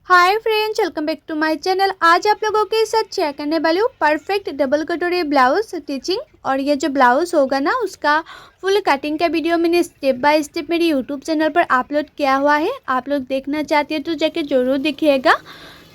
Hi friends, welcome back to my channel. आज आप लोगों के साथ शेयर करने वाली हूँ परफेक्ट डबल कटोरी ब्लाउज स्टिचिंग। और ये जो ब्लाउज होगा ना, उसका फुल कटिंग का वीडियो मैंने स्टेप बाय स्टेप मेरे यूट्यूब चैनल पर अपलोड किया हुआ है। आप लोग देखना चाहते हैं तो जाके ज़रूर देखिएगा।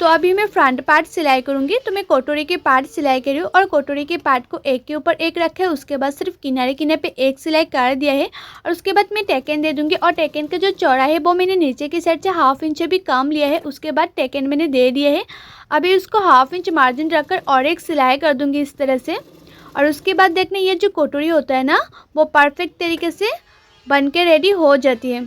तो अभी मैं फ्रंट पार्ट सिलाई करूँगी। तो मैं कटोरी के पार्ट सिलाई करी हूँ और कटोरी के पार्ट को एक के ऊपर एक रखे, उसके बाद सिर्फ किनारे किनारे पे एक सिलाई कर दिया है। और उसके बाद मैं टेकन दे दूँगी। और टेकन का जो चौड़ा है वो मैंने नीचे की साइड से ½ इंच भी कम लिया है। उसके बाद टेकन मैंने दे दिया है। अभी उसको ½ इंच मार्जिन रखकर और एक सिलाई कर दूँगी इस तरह से। और उसके बाद देखना, ये जो कटोरी होता है ना, वो परफेक्ट तरीके से बन के रेडी हो जाती है।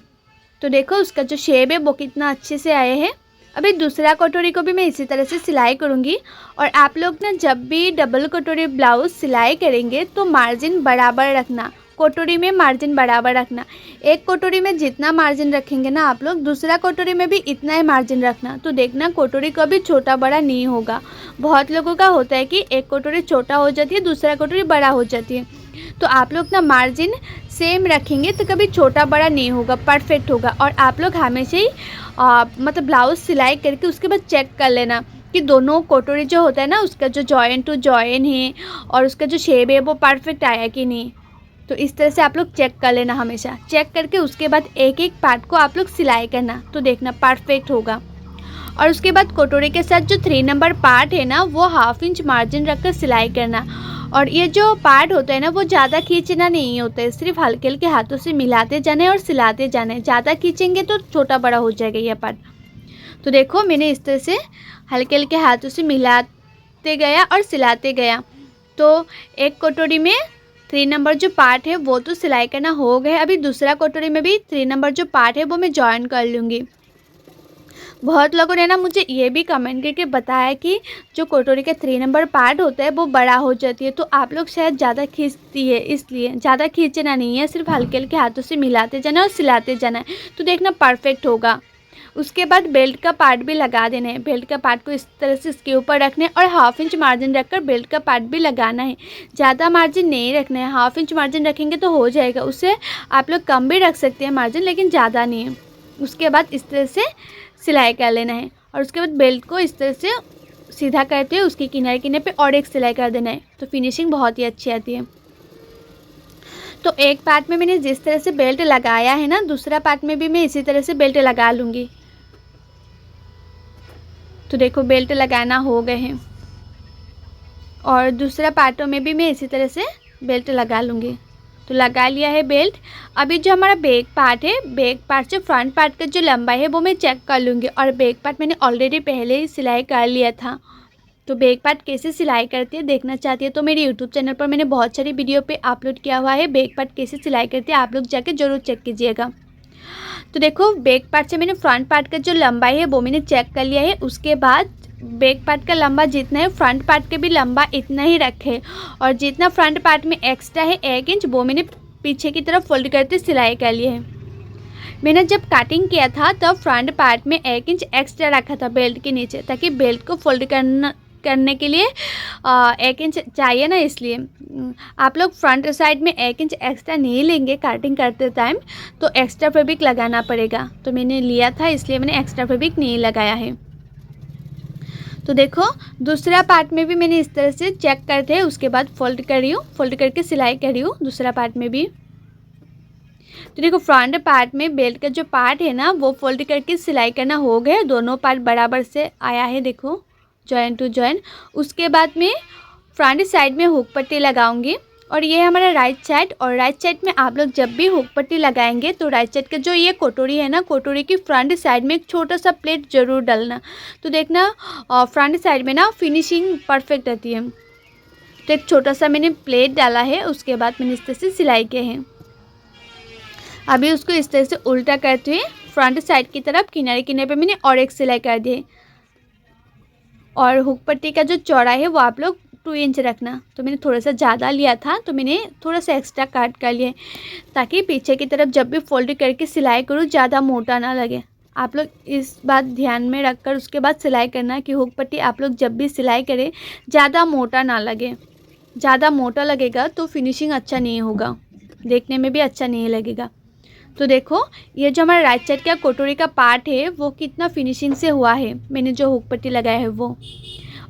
तो देखो उसका जो शेप है वो कितना अच्छे से आया है। अभी दूसरा कटोरी को भी मैं इसी तरह से सिलाई करूँगी। और आप लोग ना जब भी डबल कटोरी ब्लाउज सिलाई करेंगे तो मार्जिन बराबर रखना, कटोरी में मार्जिन बराबर रखना। एक कटोरी में जितना मार्जिन रखेंगे ना आप लोग, दूसरा कटोरी में भी इतना ही मार्जिन रखना। तो देखना कटोरी कभी छोटा बड़ा नहीं होगा। बहुत लोगों का होता है कि एक कटोरी छोटा हो जाती है, दूसरा कटोरी बड़ा हो जाती है। तो आप लोग ना मार्जिन सेम रखेंगे तो कभी छोटा बड़ा नहीं होगा, परफेक्ट होगा। और आप लोग हमेशा ही मतलब ब्लाउज सिलाई करके उसके बाद चेक कर लेना कि दोनों कटोरी जो होता है ना, उसका जो जॉइन टू जॉइन है और उसका जो शेप है वो परफेक्ट आया कि नहीं। तो इस तरह से आप लोग चेक कर लेना, हमेशा चेक करके उसके बाद एक एक पार्ट को आप लोग सिलाई करना। तो देखना परफेक्ट होगा। और उसके बाद कटोरी के साथ जो 3 नंबर पार्ट है ना, वो ½ इंच मार्जिन रखकर सिलाई करना। और ये जो पार्ट होता है ना, वो ज़्यादा खींचना नहीं होता है, सिर्फ हल्के हल्के हाथों से मिलाते जाना है और सिलाते जाना है। ज़्यादा खींचेंगे तो छोटा बड़ा हो जाएगा ये पार्ट। तो देखो मैंने इस तरह से हल्के हल्के हाथों से मिलाते गया और सिलाते गया। तो एक कटोरी में 3 नंबर जो पार्ट है वो तो सिलाई करना हो गया। अभी दूसरा कटोरी में भी 3 नंबर जो पार्ट है वो मैं जॉइन कर लूँगी। बहुत लोगों ने ना मुझे ये भी कमेंट करके बताया कि जो कटोरी का 3 नंबर पार्ट होता है वो बड़ा हो जाती है। तो आप लोग शायद ज़्यादा खींचती है, इसलिए ज़्यादा खींचना नहीं है, सिर्फ हल्के हल्के हाथों से मिलाते जाना और सिलाते जाना है। तो देखना परफेक्ट होगा। उसके बाद बेल्ट का पार्ट भी लगा देना है। बेल्ट का पार्ट को इस तरह से इसके ऊपर रखना है और ½ इंच मार्जिन रखकर बेल्ट का पार्ट भी लगाना है। ज़्यादा मार्जिन नहीं रखना है, ½ इंच मार्जिन रखेंगे तो हो जाएगा। उससे आप लोग कम भी रख सकते हैं मार्जिन, लेकिन ज़्यादा नहीं है। उसके बाद इस तरह से सिलाई कर लेना है। और उसके बाद बेल्ट को इस तरह से सीधा करते हुए उसके किनारे किनारे पे और एक सिलाई कर देना है। तो फिनिशिंग बहुत ही अच्छी आती है। तो एक पार्ट में मैंने जिस तरह से बेल्ट लगाया है ना, दूसरा पार्ट में भी मैं इसी तरह से बेल्ट लगा लूँगी। तो देखो बेल्ट लगाना हो गए हैं और दूसरा पार्टों में भी मैं इसी तरह से बेल्ट लगा लूँगी। तो लगा लिया है बेल्ट। अभी जो हमारा बैक पार्ट है, बैक पार्ट से फ्रंट पार्ट का जो लंबाई है वो मैं चेक कर लूँगी। और बैक पार्ट मैंने ऑलरेडी पहले ही सिलाई कर लिया था। तो बैक पार्ट कैसे सिलाई करती है देखना चाहती है तो मेरे यूट्यूब चैनल पर मैंने बहुत सारी वीडियो पे अपलोड किया हुआ है, बैक पार्ट कैसे सिलाई करती है, आप लोग जाके ज़रूर चेक कीजिएगा। तो देखो बैक पार्ट से मैंने फ्रंट पार्ट का जो लंबाई है वो मैंने चेक कर लिया है। उसके बाद बैक पार्ट का लंबा जितना है, फ्रंट पार्ट के भी लंबा इतना ही रखे। और जितना फ्रंट पार्ट में एक्स्ट्रा है 1 इंच, वो मैंने पीछे की तरफ फोल्ड करते सिलाई कर लिए है। मैंने जब कटिंग किया था तब फ्रंट पार्ट में 1 इंच एक्स्ट्रा रखा था बेल्ट के नीचे, ताकि बेल्ट को फोल्ड करने के लिए 1 इंच चाहिए ना, इसलिए। आप लोग फ्रंट साइड में 1 इंच एक्स्ट्रा नहीं लेंगे कटिंग करते टाइम, तो एक्स्ट्रा फैब्रिक लगाना पड़ेगा। तो मैंने लिया था इसलिए मैंने एक्स्ट्रा फैब्रिक नहीं लगाया है। तो देखो दूसरा पार्ट में भी मैंने इस तरह से चेक करते हैं, उसके बाद फोल्ड कर रही हूँ, फोल्ड करके सिलाई कर रही हूँ दूसरा पार्ट में भी। तो देखो फ्रंट पार्ट में बेल्ट का जो पार्ट है ना, वो फोल्ड करके सिलाई करना हो गया। दोनों पार्ट बराबर से आया है, देखो जॉइन टू जॉइन। उसके बाद में फ्रंट साइड में हुक पट्टी लगाऊंगी। और ये हमारा राइट साइड। और राइट साइड में आप लोग जब भी हुक पट्टी लगाएंगे तो राइट साइड का जो ये कटोरी है ना, कटोरी की फ्रंट साइड में एक छोटा सा प्लेट ज़रूर डालना। तो देखना फ्रंट साइड में ना फिनिशिंग परफेक्ट आती है। तो एक छोटा सा मैंने प्लेट डाला है, उसके बाद मैंने इस तरह से सिलाई किए हैं। अभी उसको इस तरह से उल्टा करते हुए फ्रंट साइड की तरफ किनारे किनारे पे मैंने और एक सिलाई कर दी है। और हुक पट्टी का जो चौड़ा है वो आप लोग 2 इंच रखना। तो मैंने थोड़ा सा ज़्यादा लिया था तो मैंने थोड़ा सा एक्स्ट्रा काट कर लिया, ताकि पीछे की तरफ जब भी फोल्ड करके सिलाई करूँ ज़्यादा मोटा ना लगे। आप लोग इस बात ध्यान में रखकर उसके बाद सिलाई करना कि हुक पट्टी आप लोग जब भी सिलाई करें ज़्यादा मोटा ना लगे। ज़्यादा मोटा लगेगा तो फिनिशिंग अच्छा नहीं होगा, देखने में भी अच्छा नहीं लगेगा। तो देखो ये जो हमारा राइट साइड का कटोरी का पार्ट है वो कितना फिनिशिंग से हुआ है, मैंने जो हुक पट्टी लगाया है वो।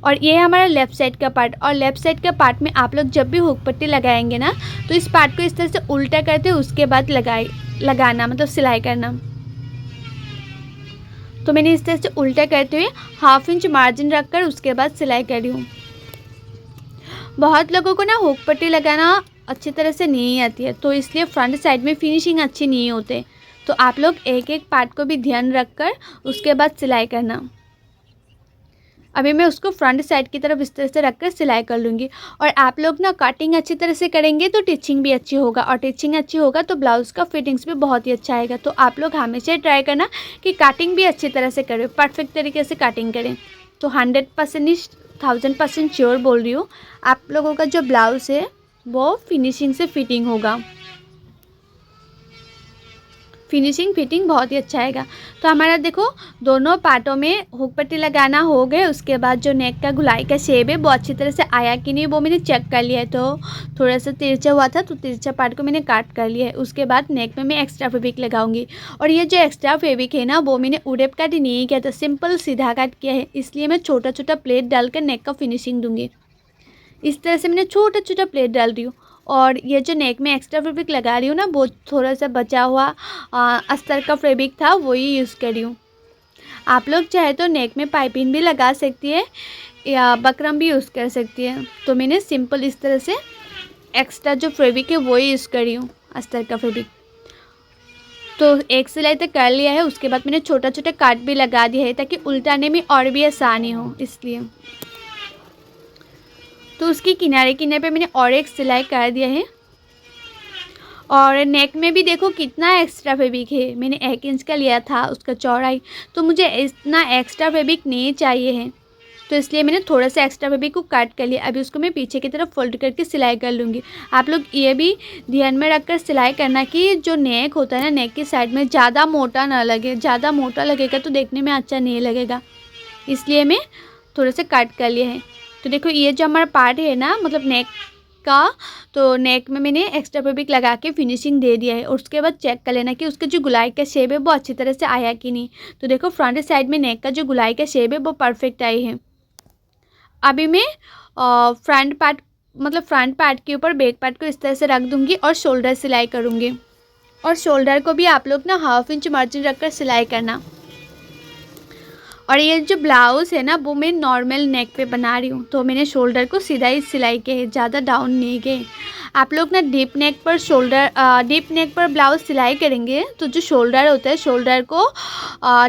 और ये है हमारा लेफ़्ट साइड का पार्ट। और लेफ़्ट साइड का पार्ट में आप लोग जब भी हुक पट्टी लगाएंगे ना तो इस पार्ट को इस तरह से उल्टा करते उसके बाद लगाना मतलब सिलाई करना। तो मैंने इस तरह से उल्टा करते हुए 1/2 इंच मार्जिन रखकर उसके बाद सिलाई कर रही हूँ। बहुत लोगों को ना हुक पट्टी लगाना अच्छी तरह से नहीं आती है, तो इसलिए फ्रंट साइड में फिनिशिंग अच्छी नहीं होते। तो आप लोग एक एक पार्ट को भी ध्यान रखकर उसके बाद सिलाई करना। अभी मैं उसको फ्रंट साइड की तरफ इस तरह से रखकर सिलाई कर लूँगी। और आप लोग ना कटिंग अच्छी तरह से करेंगे तो टिचिंग भी अच्छी होगा, और टिचिंग अच्छी होगा तो ब्लाउज़ का फिटिंग्स भी बहुत ही अच्छा आएगा। तो आप लोग हमेशा ट्राई करना कि कटिंग भी अच्छी तरह से करें, परफेक्ट तरीके से कटिंग करें। तो 100% 1000% श्योर बोल रही हूँ, आप लोगों का जो ब्लाउज़ है वो फिनिशिंग से फिटिंग होगा, फिनिशिंग फिटिंग बहुत ही अच्छा आएगा। तो हमारा देखो दोनों पार्टों में हुक पट्टी लगाना हो गए। उसके बाद जो नेक का गुलाई का शेप है वो अच्छी तरह से आया कि नहीं वो मैंने चेक कर लिया है। तो थोड़ा सा तिरछा हुआ था तो तिरछा पार्ट को मैंने काट कर लिया है। उसके बाद नेक में मैं एक्स्ट्रा फैब्रिक लगाऊंगी। और ये जो एक्स्ट्रा फैब्रिक है ना वो मैंने उड़ेप काट नहीं किया था, सिंपल सीधा काट किया है। इसलिए मैं छोटा छोटा प्लेट डालकर नेक का फिनिशिंग दूँगी। इस तरह से मैंने छोटा छोटा प्लेट डाल रही हूँ। और ये जो नेक में एक्स्ट्रा फैब्रिक लगा रही हूँ ना वो थोड़ा सा बचा हुआ अस्तर का फैब्रिक था वही यूज़ कर रही हूँ। आप लोग चाहे तो नेक में पाइपिंग भी लगा सकती है या बकरम भी यूज़ कर सकती है। तो मैंने सिंपल इस तरह से एक्स्ट्रा जो फैब्रिक है वही यूज़ कर रही हूँ, अस्तर का फैब्रिक। तो एक सिलाई तक कर लिया है। उसके बाद मैंने छोटा छोटा काट भी लगा दिया है ताकि उल्टाने में और भी आसानी हो, इसलिए। तो उसकी किनारे किनारे पे मैंने और एक सिलाई कर दिया है। और नेक में भी देखो कितना एक्स्ट्रा फैब्रिक है, मैंने 1 इंच का लिया था उसका चौड़ाई, तो मुझे इतना एक्स्ट्रा फैब्रिक नहीं चाहिए है। तो इसलिए मैंने थोड़ा सा एक्स्ट्रा फैब्रिक को काट कर लिया। अभी उसको मैं पीछे की तरफ फोल्ड करके सिलाई कर लूँगी। आप लोग ये भी ध्यान में रखकर सिलाई करना कि जो नेक होता है ना नेक की साइड में ज़्यादा मोटा ना लगे। ज़्यादा मोटा लगेगा तो देखने में अच्छा नहीं लगेगा, इसलिए मैं थोड़ा सा काट कर लिया है। तो देखो ये जो हमारा पार्ट है ना मतलब नेक का, तो नेक में मैंने एक्स्ट्रा फैब्रिक लगा के फिनिशिंग दे दिया है। और उसके बाद चेक कर लेना कि उसका जो गुलाई का शेप है वो अच्छी तरह से आया कि नहीं। तो देखो फ्रंट साइड में नेक का जो गुलाई का शेप है वो परफेक्ट आई है। अभी मैं फ्रंट पार्ट के ऊपर बैक पार्ट को इस तरह से रख दूँगी और शोल्डर सिलाई करूँगी। और शोल्डर को भी आप लोग ना 1/2 इंच मार्जिन रखकर सिलाई करना। और ये जो ब्लाउज़ है ना वो मैं नॉर्मल नेक पे बना रही हूँ, तो मैंने शोल्डर को सीधा ही सिलाई किया है, ज़्यादा डाउन नहीं गए। आप लोग ना डीप नेक पर ब्लाउज़ सिलाई करेंगे तो जो शोल्डर होता है शोल्डर को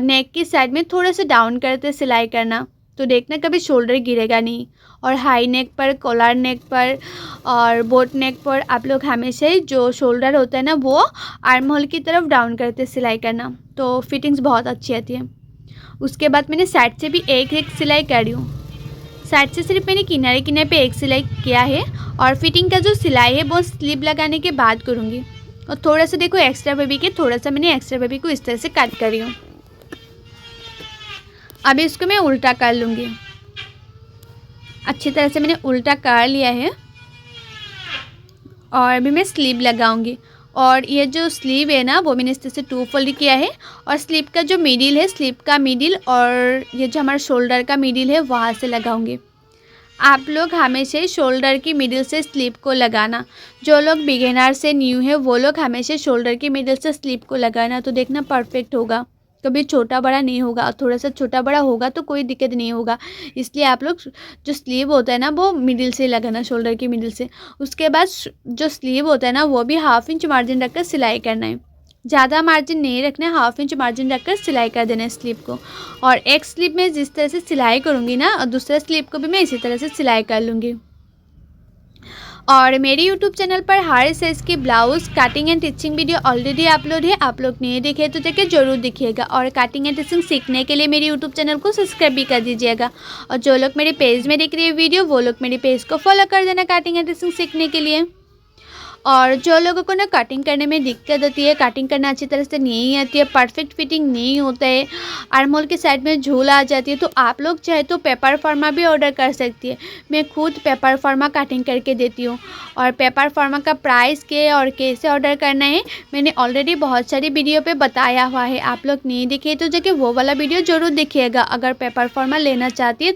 नेक की साइड में थोड़ा सा डाउन करते सिलाई करना, तो देखना कभी शोल्डर गिरेगा नहीं। और हाई नेक पर, कॉलर नेक पर और बोट नेक पर आप लोग हमेशा ही जो शोल्डर होता है ना वो आर्म होल की तरफ डाउन करते सिलाई करना, तो फिटिंग्स बहुत अच्छी आती है। उसके बाद मैंने साइड से भी एक सिलाई कर रही हूँ। साइड से सिर्फ मैंने किनारे किनारे पे एक सिलाई किया है। और फिटिंग का जो सिलाई है वो स्लीव लगाने के बाद करूँगी। और थोड़ा सा देखो एक्स्ट्रा फैब्रिक है, थोड़ा सा मैंने एक्स्ट्रा फैब्रिक को इस तरह से कट कर रही हूँ। अभी इसको मैं उल्टा कर लूँगी। अच्छी तरह से मैंने उल्टा कर लिया है और अभी मैं स्लीव लगाऊंगी। और ये जो स्लीव है ना वो मैंने इस तरह से 2 फोल्ड किया है। और स्लीव का जो मिडिल है, स्लीव का मिडिल और ये जो हमारा शोल्डर का मिडिल है वहाँ से लगाऊंगी। आप लोग हमेशा ही शोल्डर की मिडिल से स्लीव को लगाना। जो लोग बिगिनर से न्यू है वो लोग हमेशा शोल्डर की मिडिल से स्लीव को लगाना, तो देखना परफेक्ट होगा, कभी छोटा बड़ा नहीं होगा। और थोड़ा सा छोटा बड़ा होगा तो कोई दिक्कत नहीं होगा। इसलिए आप लोग जो स्लीव होता है ना वो मिडिल से लगाना, शोल्डर की मिडिल से। उसके बाद जो स्लीव होता है ना वो भी 1/2 इंच मार्जिन रखकर सिलाई करना है, ज़्यादा मार्जिन नहीं रखना है, 1/2 इंच मार्जिन रखकर सिलाई कर देना है स्लीव को। और एक स्लीव में जिस तरह से सिलाई करूँगी ना और दूसरा स्लीव को भी मैं इसी तरह से सिलाई कर लूँगी। और मेरे YouTube चैनल पर हर साइज की blouse cutting and teaching video already upload है, आप लोग नहीं देखे तो जाके जरूर देखिएगा। और कटिंग एंड टिचिंग सीखने के लिए मेरे YouTube चैनल को सब्सक्राइब भी कर दीजिएगा। और जो लोग मेरे पेज में देख रहे हैं वीडियो वो लोग मेरे पेज को फॉलो कर देना कटिंग एंड टिचिंग सीखने के लिए। और जो लोगों को ना कटिंग करने में दिक्कत होती है, कटिंग करना अच्छी तरह से नहीं आती है, परफेक्ट फिटिंग नहीं होता है, आर्म होल के साइड में झूल आ जाती है, तो आप लोग चाहे तो पेपर फॉर्मा भी ऑर्डर कर सकती है। मैं खुद पेपर फॉर्मा कटिंग करके देती हूँ। और पेपर फॉर्मा का प्राइस के और कैसे ऑर्डर करना है मैंने ऑलरेडी बहुत सारी वीडियो पे बताया हुआ है। आप लोग नहीं देखे तो जाके वो वाला वीडियो ज़रूर देखिएगा अगर पेपर फॉर्मा लेना चाहती है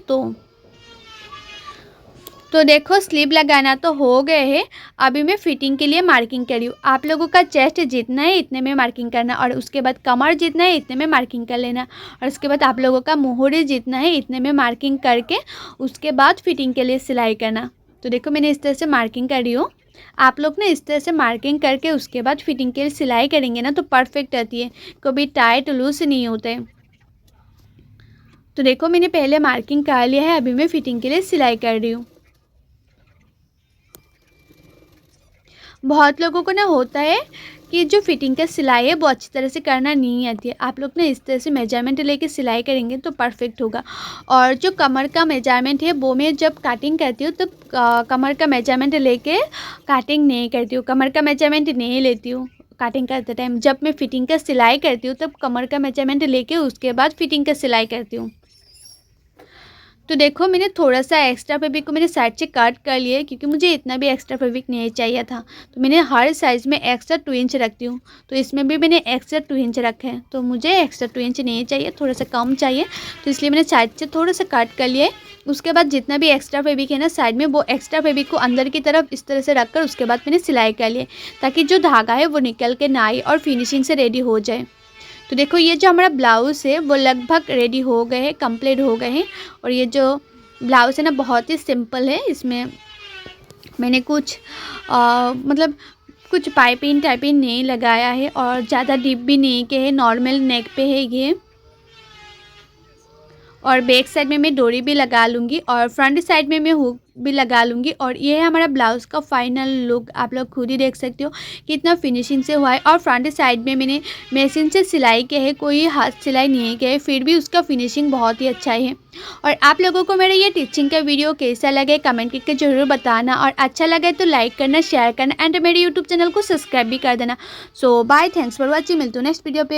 तो देखो स्लीव लगाना तो हो गए है। अभी मैं फिटिंग के लिए मार्किंग कर रही हूँ। आप लोगों का चेस्ट जितना है इतने में मार्किंग करना, और उसके बाद कमर जितना है इतने में मार्किंग कर लेना, और उसके बाद आप लोगों का मोहरे जितना है इतने में मार्किंग करके उसके बाद फिटिंग के लिए सिलाई करना। तो देखो मैंने इस तरह से मार्किंग कर रही हूँ। आप लोग ना इस तरह से मार्किंग करके उसके बाद फिटिंग के लिए सिलाई करेंगे ना तो परफेक्ट रहती है, कभी टाइट लूज नहीं होते। तो देखो मैंने पहले मार्किंग कर लिया है, अभी मैं फिटिंग के लिए सिलाई कर रही हूँ। बहुत लोगों को ना होता है कि जो फिटिंग का सिलाई है वो अच्छी तरह से करना नहीं आती है। आप लोग ना इस तरह से मेजरमेंट लेके सिलाई करेंगे तो परफेक्ट होगा। और जो कमर का मेजरमेंट है वो मैं जब कटिंग करती हूँ तब कमर का मेजरमेंट लेके कटिंग नहीं करती हूँ, कमर का मेजरमेंट नहीं लेती हूँ कटिंग करते टाइम। जब मैं फिटिंग का सिलाई करती हूँ तब कमर का मेजरमेंट लेके उसके बाद फिटिंग का सिलाई करती हूँ। तो देखो मैंने थोड़ा सा एक्स्ट्रा फैब्रिक को मैंने साइड से कट कर लिया है क्योंकि मुझे इतना भी एक्स्ट्रा फैब्रिक नहीं चाहिए था। तो मैंने हर साइज़ में एक्स्ट्रा 2 इंच रखती हूँ, तो इसमें भी मैंने एक्स्ट्रा 2 इंच रखे हैं। तो मुझे एक्स्ट्रा 2 इंच नहीं चाहिए, थोड़ा सा कम चाहिए, तो इसलिए मैंने साइड से थोड़ा सा कट कर लिया है। उसके बाद जितना भी एक्स्ट्रा फैब्रिक है ना साइड में, वो एक्स्ट्रा फैब्रिक को अंदर की तरफ इस तरह से रख कर उसके बाद मैंने सिलाई कर लिया ताकि जो धागा है वो निकल के ना आए और फिनिशिंग से रेडी हो जाए। तो देखो ये जो हमारा ब्लाउज़ है वो लगभग रेडी हो गए हैं, कंप्लीट हो गए हैं। और ये जो ब्लाउज़ है ना बहुत ही सिंपल है, इसमें मैंने कुछ मतलब कुछ पाइपिंग टाइपिंग नहीं लगाया है और ज़्यादा डीप भी नहीं के है, नॉर्मल नेक पे है ये। और बैक साइड में मैं डोरी भी लगा लूँगी और फ्रंट साइड में मैं हुक भी लगा लूँगी। और ये है हमारा ब्लाउज़ का फाइनल लुक, आप लोग खुद ही देख सकते हो कितना फिनिशिंग से हुआ है। और फ्रंट साइड में मैंने मशीन से सिलाई किया है, कोई हाथ सिलाई नहीं किया है, फिर भी उसका फिनिशिंग बहुत ही अच्छा है। और आप लोगों को मेरा ये टीचिंग का वीडियो कैसा लगे कमेंट करके ज़रूर बताना, और अच्छा लगे तो लाइक करना, शेयर करना एंड मेरे यूट्यूब चैनल को सब्सक्राइब भी कर देना। सो बाय, थैंक्स फॉर वॉचिंग, मिलते हैं नेक्स्ट वीडियो पे।